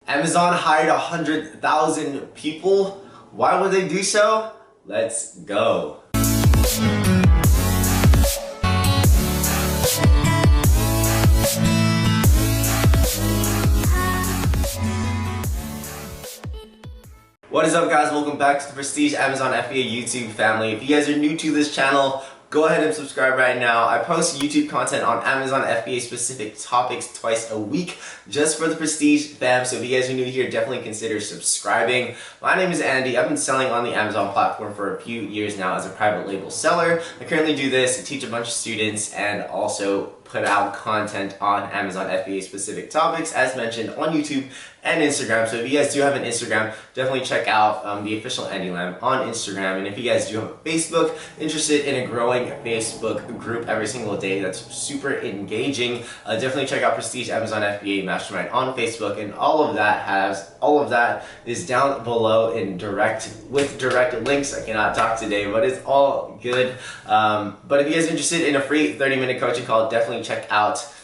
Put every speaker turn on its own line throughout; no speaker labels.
Amazon hired 100,000 people. Why would they do so? Let's go. What is up, guys? Welcome back to the Prestige Amazon FBA YouTube family. If you guys are new to this channel, go ahead and subscribe right now. I post YouTube content on Amazon FBA specific topics twice a week just for the Prestige fam. So if you guys are new here, definitely consider subscribing. My name is Andy. I've been selling on the Amazon platform for a few years now as a private label seller. I currently do this to teach a bunch of students and also put out content on Amazon FBA specific topics as mentioned on YouTube and Instagram. So if you guys do have an Instagram, definitely check out the official Andy Lamb on Instagram. And if you guys do have a Facebook, interested in a growing Facebook group every single day that's super engaging, definitely check out Prestige Amazon FBA Mastermind on Facebook. And all of that is down below in direct links. I cannot talk today, but it's all good. But if you guys are interested in a free 30-minute coaching call, definitely check out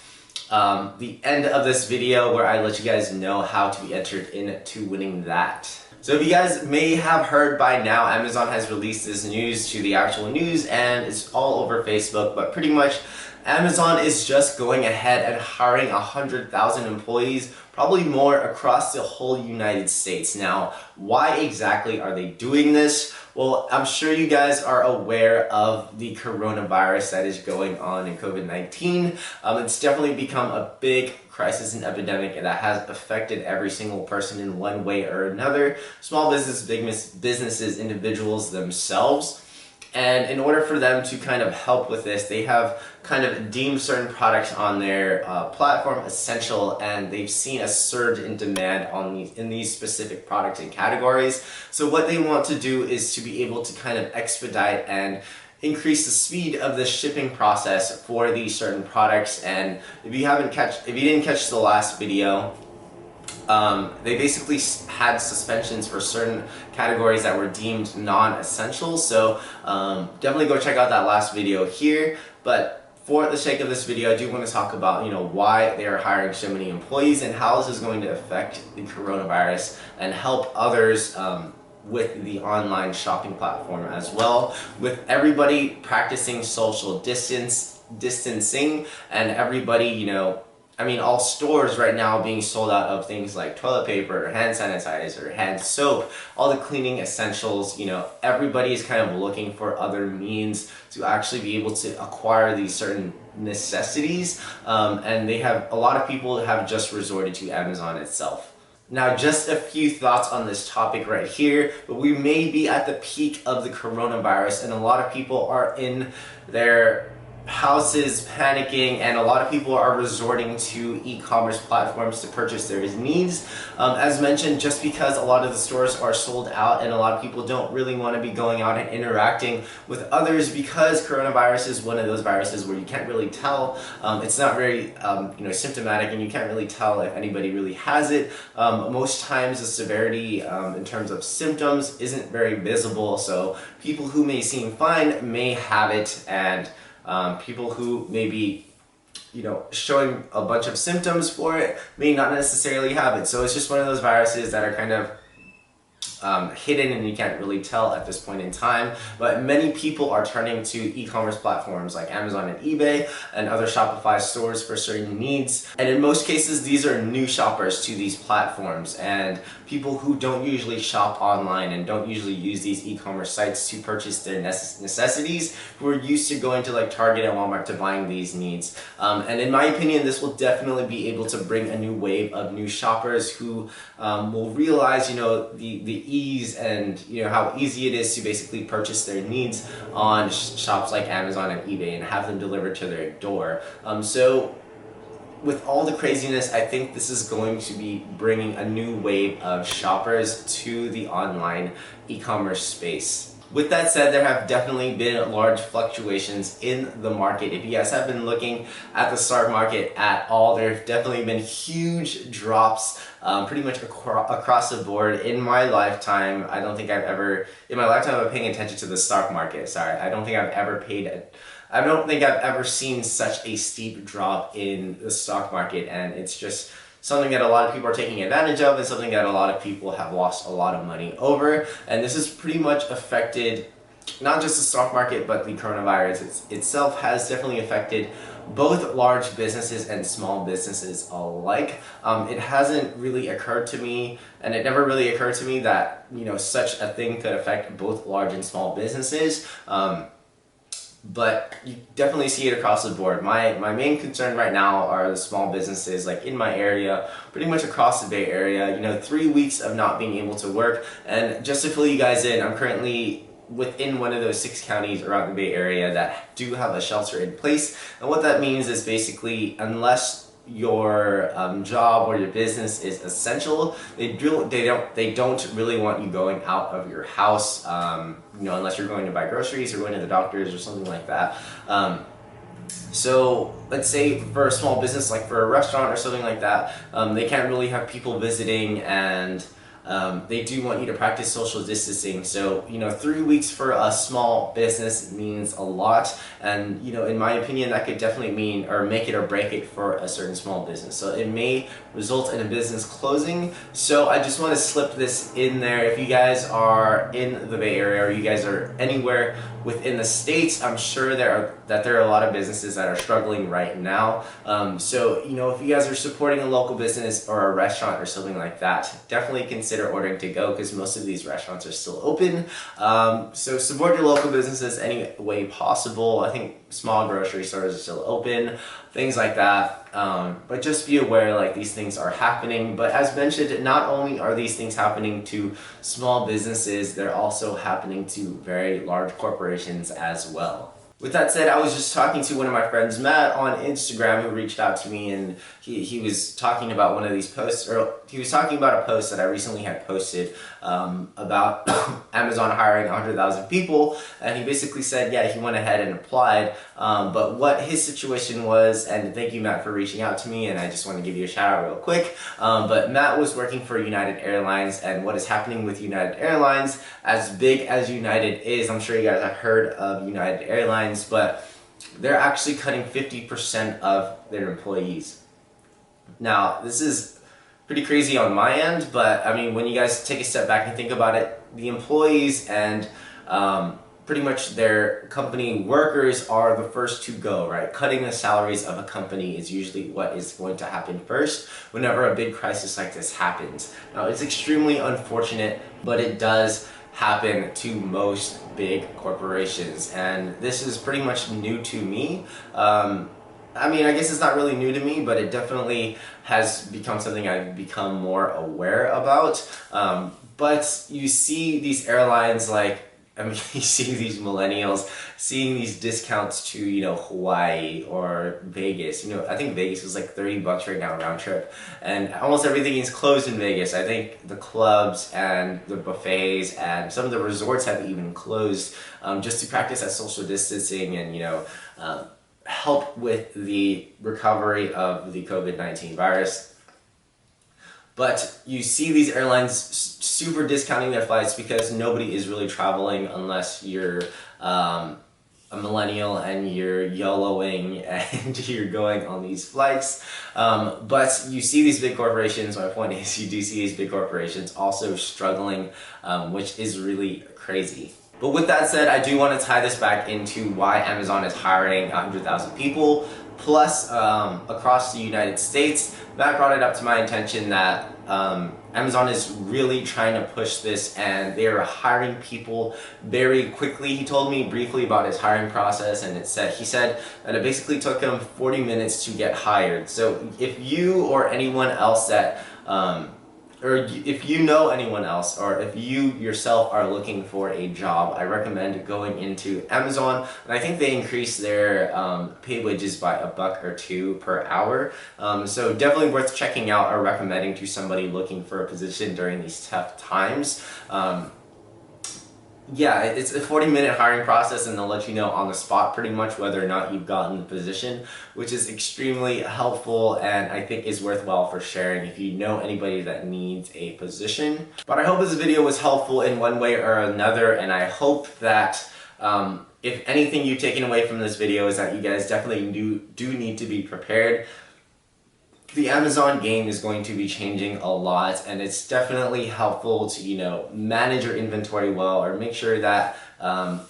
the end of this video where I let you guys know how to be entered into winning that. So if you guys may have heard by now, Amazon has released this news to the actual news and it's all over Facebook, but pretty much Amazon is just going ahead and hiring 100,000 employees, probably more, across the whole United States. Now, why exactly are they doing this? Well, I'm sure you guys are aware of the coronavirus that is going on in Covid-19. It's definitely become a big crisis and epidemic that has affected every single person in one way or another. Small businesses, individuals themselves. And in order for them to kind of help with this, they have kind of deemed certain products on their platform essential, and they've seen a surge in demand in these specific products and categories. So what they want to do is to be able to kind of expedite and increase the speed of the shipping process for these certain products. And if you didn't catch the last video, they basically had suspensions for certain categories that were deemed non-essential. So definitely go check out that last video here. But for the sake of this video, I do want to talk about, why they are hiring so many employees and how this is going to affect the coronavirus and help others with the online shopping platform as well. With everybody practicing social distancing and everybody, all stores right now being sold out of things like toilet paper, hand sanitizer, hand soap, all the cleaning essentials. Everybody is kind of looking for other means to actually be able to acquire these certain necessities. And a lot of people have just resorted to Amazon itself. Now, just a few thoughts on this topic right here, but we may be at the peak of the coronavirus and a lot of people are in their houses panicking, and a lot of people are resorting to e-commerce platforms to purchase their needs. As mentioned, just because a lot of the stores are sold out and a lot of people don't really want to be going out and interacting with others, because coronavirus is one of those viruses where you can't really tell. It's not very symptomatic, and you can't really tell if anybody really has it. Most times the severity in terms of symptoms isn't very visible, so people who may seem fine may have it, and people who may be, showing a bunch of symptoms for it may not necessarily have it. So it's just one of those viruses that are kind of hidden and you can't really tell at this point in time. But many people are turning to e-commerce platforms like Amazon and eBay and other Shopify stores for certain needs. And in most cases, these are new shoppers to these platforms and people who don't usually shop online and don't usually use these e-commerce sites to purchase their necessities, who are used to going to like Target and Walmart to buying these needs. And in my opinion, this will definitely be able to bring a new wave of new shoppers who will realize, the ease and how easy it is to basically purchase their needs on shops like Amazon and eBay and have them delivered to their door. So with all the craziness, I think this is going to be bringing a new wave of shoppers to the online e-commerce space. With that said, there have definitely been large fluctuations in the market. If you guys have been looking at the stock market at all, there have definitely been huge drops pretty much across the board. In my lifetime, I don't think I've ever, in my lifetime of paying attention to the stock market, I don't think I've ever seen such a steep drop in the stock market, and it's just something that a lot of people are taking advantage of and something that a lot of people have lost a lot of money over. And this has pretty much affected not just the stock market, but the coronavirus itself has definitely affected both large businesses and small businesses alike. It hasn't really occurred to me, and it never really occurred to me that, you know, such a thing could affect both large and small businesses. But you definitely see it across the board. My main concern right now are the small businesses like in my area, pretty much across the Bay Area. You know, 3 weeks of not being able to work. And just to fill you guys in, I'm currently within one of those 6 counties around the Bay Area that do have a shelter in place. And what that means is basically, unless your job or your business is essential, they don't really want you going out of your house, you know, unless you're going to buy groceries or going to the doctors or something like that. So let's say for a small business, like for a restaurant or something like that, they can't really have people visiting, and they do want you to practice social distancing. So, you know, 3 weeks for a small business means a lot. And, you know, in my opinion, that could definitely mean or make it or break it for a certain small business. So it may result in a business closing. So I just want to slip this in there. If you guys are in the Bay Area or you guys are anywhere within the States, I'm sure there are a lot of businesses that are struggling right now. So, you know, if you guys are supporting a local business or a restaurant or something like that, definitely consider ordering to go, because most of these restaurants are still open. So support your local businesses any way possible. I think small grocery stores are still open, things like that. But just be aware, like, these things are happening. But as mentioned, not only are these things happening to small businesses, they're also happening to very large corporations as well. With that said, I was just talking to one of my friends, Matt, on Instagram, who reached out to me, and he was talking about one of these posts, or he was talking about a post that I recently had posted about Amazon hiring 100,000 people, and he basically said, yeah, he went ahead and applied, but what his situation was, and thank you, Matt, for reaching out to me, and I just want to give you a shout out real quick, but Matt was working for United Airlines, and what is happening with United Airlines, as big as United is, I'm sure you guys have heard of United Airlines, but they're actually cutting 50% of their employees. Now, this is pretty crazy on my end, but I mean, when you guys take a step back and think about it, the employees and pretty much their company workers are the first to go, right? Cutting the salaries of a company is usually what is going to happen first whenever a big crisis like this happens. Now, it's extremely unfortunate, but it does happen to most big corporations, and this is pretty much new to me. I mean, I guess it's not really new to me, but it definitely has become something I've become more aware about. But you see these airlines, like, I mean, you see these millennials seeing these discounts to, you know, Hawaii or Vegas. You know, I think Vegas is like $30 right now round trip, and almost everything is closed in Vegas. I think the clubs and the buffets and some of the resorts have even closed just to practice that social distancing and, you know, help with the recovery of the COVID-19 virus. But you see these airlines super discounting their flights because nobody is really traveling unless you're a millennial and you're YOLOing and you're going on these flights. But you see these big corporations, my point is you do see these big corporations also struggling, which is really crazy. But with that said, I do want to tie this back into why Amazon is hiring 100,000 people plus across the United States. Matt brought it up to my attention that Amazon is really trying to push this, and they are hiring people very quickly. He told me briefly about his hiring process, and he said that it basically took him 40 minutes to get hired. So if you or anyone else that or if you know anyone else, or if you yourself are looking for a job, I recommend going into Amazon. And I think they increase their pay wages by $1 or $2 per hour. So definitely worth checking out or recommending to somebody looking for a position during these tough times. Yeah, it's a 40-minute hiring process, and they'll let you know on the spot pretty much whether or not you've gotten the position, which is extremely helpful and I think is worthwhile for sharing if you know anybody that needs a position. But I hope this video was helpful in one way or another, and I hope that if anything you've taken away from this video is that you guys definitely do need to be prepared. the Amazon game is going to be changing a lot, and it's definitely helpful to, manage your inventory well, or make sure that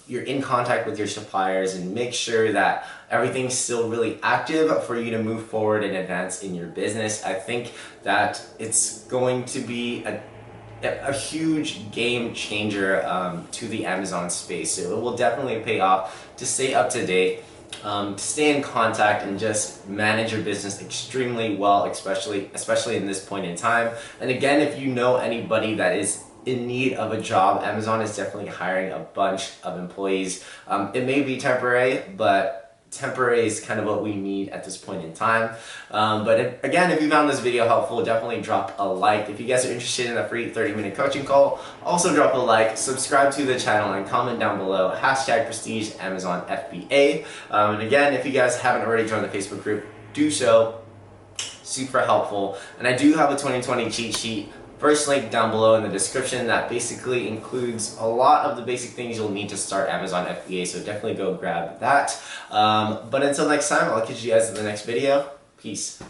you're in contact with your suppliers, and make sure that everything's still really active for you to move forward and advance in your business. I think that it's going to be a huge game changer to the Amazon space. So it will definitely pay off to stay up to date, to stay in contact, and just manage your business extremely well, especially in this point in time. And again, if you know anybody that is in need of a job, Amazon is definitely hiring a bunch of employees. It may be temporary, but temporary is kind of what we need at this point in time. Again, if you found this video helpful, definitely drop a like. If you guys are interested in a free 30-minute coaching call, also drop a like, subscribe to the channel, and comment down below #Prestige Amazon FBA. And again, if you guys haven't already joined the Facebook group, do so. Super helpful. And I do have a 2020 cheat sheet. First link down below in the description that basically includes a lot of the basic things you'll need to start Amazon FBA, so definitely go grab that. But until next time, I'll catch you guys in the next video. Peace.